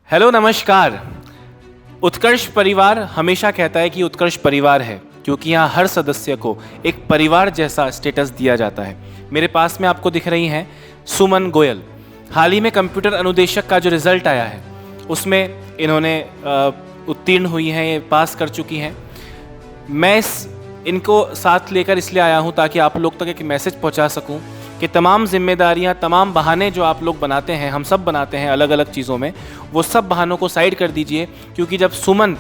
Hello नमस्कार। उत्कर्ष परिवार हमेशा कहता है कि उत्कर्ष परिवार है क्योंकि यहाँ हर सदस्य को एक परिवार जैसा स्टेटस दिया जाता है। मेरे पास में आपको दिख रही हैं सुमन गोयल। हाल ही में कंप्यूटर अनुदेशक का जो रिज़ल्ट आया है उसमें इन्होंने उत्तीर्ण हुई हैं, ये पास कर चुकी हैं। मैं इनको साथ लेकर इसलिए आया हूँ ताकि आप लोग तक एक मैसेज पहुँचा सकूँ कि तमाम जिम्मेदारियां, तमाम बहाने जो आप लोग बनाते हैं, हम सब बनाते हैं अलग अलग चीज़ों में, वो सब बहानों को साइड कर दीजिए। क्योंकि जब सुमन,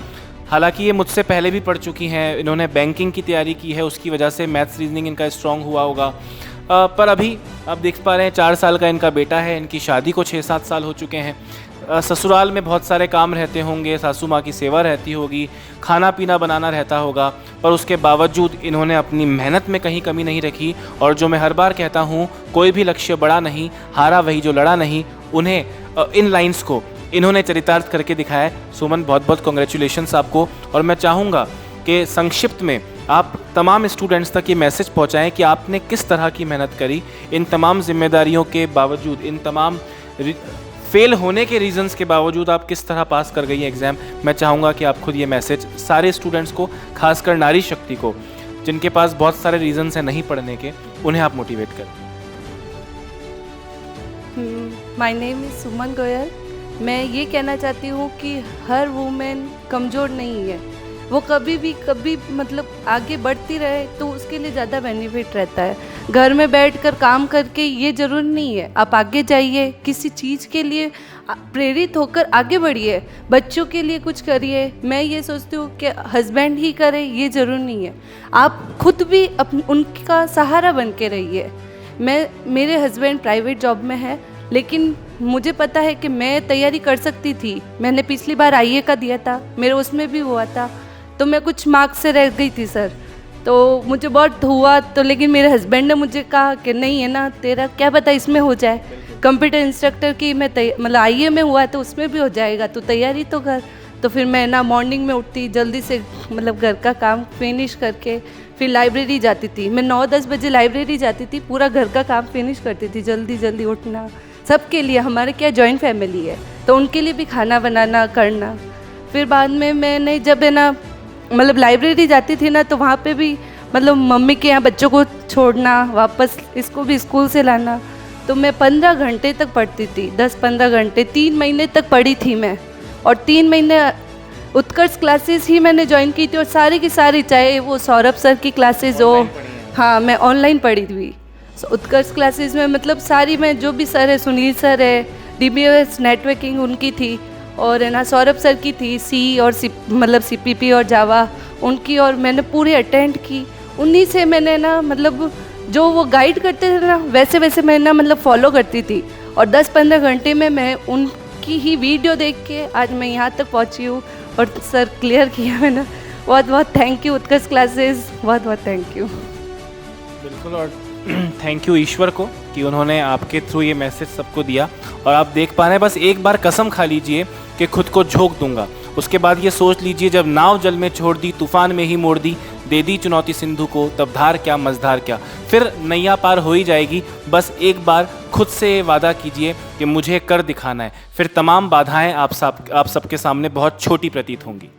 हालांकि ये मुझसे पहले भी पढ़ चुकी हैं, इन्होंने बैंकिंग की तैयारी की है, उसकी वजह से मैथ्स रीजनिंग इनका स्ट्रॉन्ग हुआ होगा, पर अभी आप देख पा रहे हैं 4 साल का इनका बेटा है, इनकी शादी को 6-7 साल हो चुके हैं। ससुराल में बहुत सारे काम रहते होंगे, सासू माँ की सेवा रहती होगी, खाना पीना बनाना रहता होगा, पर उसके बावजूद इन्होंने अपनी मेहनत में कहीं कमी नहीं रखी। और जो मैं हर बार कहता हूँ, कोई भी लक्ष्य बड़ा नहीं, हारा वही जो लड़ा नहीं, उन्हें इन लाइंस को इन्होंने चरितार्थ करके दिखाया है। सुमन, बहुत बहुत कॉन्ग्रेचुलेशंस आपको। और मैं चाहूँगा कि संक्षिप्त में आप तमाम स्टूडेंट्स तक ये मैसेज पहुँचाएँ कि आपने किस तरह की मेहनत करी, इन तमाम जिम्मेदारियों के बावजूद, इन तमाम फेल होने के रीजंस के बावजूद आप किस तरह पास कर गई एग्ज़ाम। मैं चाहूँगा कि आप खुद ये मैसेज सारे स्टूडेंट्स को, खासकर नारी शक्ति को, जिनके पास बहुत सारे रीजंस हैं नहीं पढ़ने के, उन्हें आप मोटिवेट करें। माय नेम इज़ सुमन गोयल। मैं ये कहना चाहती हूँ कि हर वुमेन कमज़ोर नहीं है, वो कभी मतलब आगे बढ़ती रहे तो उसके लिए ज़्यादा बेनिफिट रहता है। घर में बैठकर काम करके ये ज़रूरी नहीं है, आप आगे जाइए, किसी चीज़ के लिए प्रेरित होकर आगे बढ़िए, बच्चों के लिए कुछ करिए। मैं ये सोचती हूँ कि हस्बैंड ही करे ये ज़रूरी नहीं है, आप खुद भी उनका सहारा बन के रहिए। मेरे हस्बैंड प्राइवेट जॉब में है, लेकिन मुझे पता है कि मैं तैयारी कर सकती थी। मैंने पिछली बार आईए का दिया था, मेरे उसमें भी हुआ था, तो मैं कुछ मार्क्स से रह गई थी सर, तो मुझे बहुत हुआ। तो लेकिन मेरे हस्बैंड ने मुझे कहा कि नहीं है ना, तेरा क्या पता इसमें हो जाए, कंप्यूटर इंस्ट्रक्टर की मैं मतलब आईए में हुआ तो उसमें भी हो जाएगा, तो तैयारी तो कर। तो फिर मैं ना मॉर्निंग में उठती, जल्दी से मतलब घर का काम फिनिश करके फिर लाइब्रेरी जाती थी। मैं 9-10 बजे लाइब्रेरी जाती थी, पूरा घर का काम फिनिश करती थी, जल्दी जल्दी उठना। सबके लिए, हमारे क्या जॉइंट फैमिली है, तो उनके लिए भी खाना बनाना करना। फिर बाद में मैंने जब है ना मतलब लाइब्रेरी जाती थी ना, तो वहाँ पे भी मतलब मम्मी के यहाँ बच्चों को छोड़ना, वापस इसको भी स्कूल से लाना, तो मैं 15 घंटे तक पढ़ती थी, 10-15 घंटे 3 महीने तक पढ़ी थी मैं। और 3 महीने उत्कर्ष क्लासेस ही मैंने ज्वाइन की थी, और सारी की सारी, चाहे वो सौरभ सर की क्लासेस हो, हाँ मैं ऑनलाइन पढ़ी थी। उत्कर्ष क्लासेस में मतलब सारी, मैं जो भी सर है, सुनील सर है, DBOS नेटवर्किंग उनकी थी, और है ना सौरभ सर की थी, सी और मतलब CPP और जावा उनकी, और मैंने पूरी अटेंड की। उन्हीं से मैंने ना मतलब जो वो गाइड करते थे ना, वैसे वैसे मैं ना मतलब फॉलो करती थी, और 10-15 घंटे में मैं उनकी ही वीडियो देख के आज मैं यहाँ तक पहुँची हूँ, और सर क्लियर किया मैंने। बहुत बहुत थैंक यू उत्कर्ष क्लासेस, बहुत बहुत थैंक यू। बिल्कुल, और थैंक यू ईश्वर को कि उन्होंने आपके थ्रू ये मैसेज सबको दिया। और आप देख पा रहे हैं, बस एक बार कसम खा लीजिए कि खुद को झोंक दूंगा, उसके बाद ये सोच लीजिए जब नाव जल में छोड़ दी, तूफान में ही मोड़ दी, दे दी चुनौती सिंधु को, तब धार क्या मझधार क्या, फिर नैया पार हो ही जाएगी। बस एक बार खुद से वादा कीजिए कि मुझे कर दिखाना है, फिर तमाम बाधाएं आप सबके सामने बहुत छोटी प्रतीत होंगी।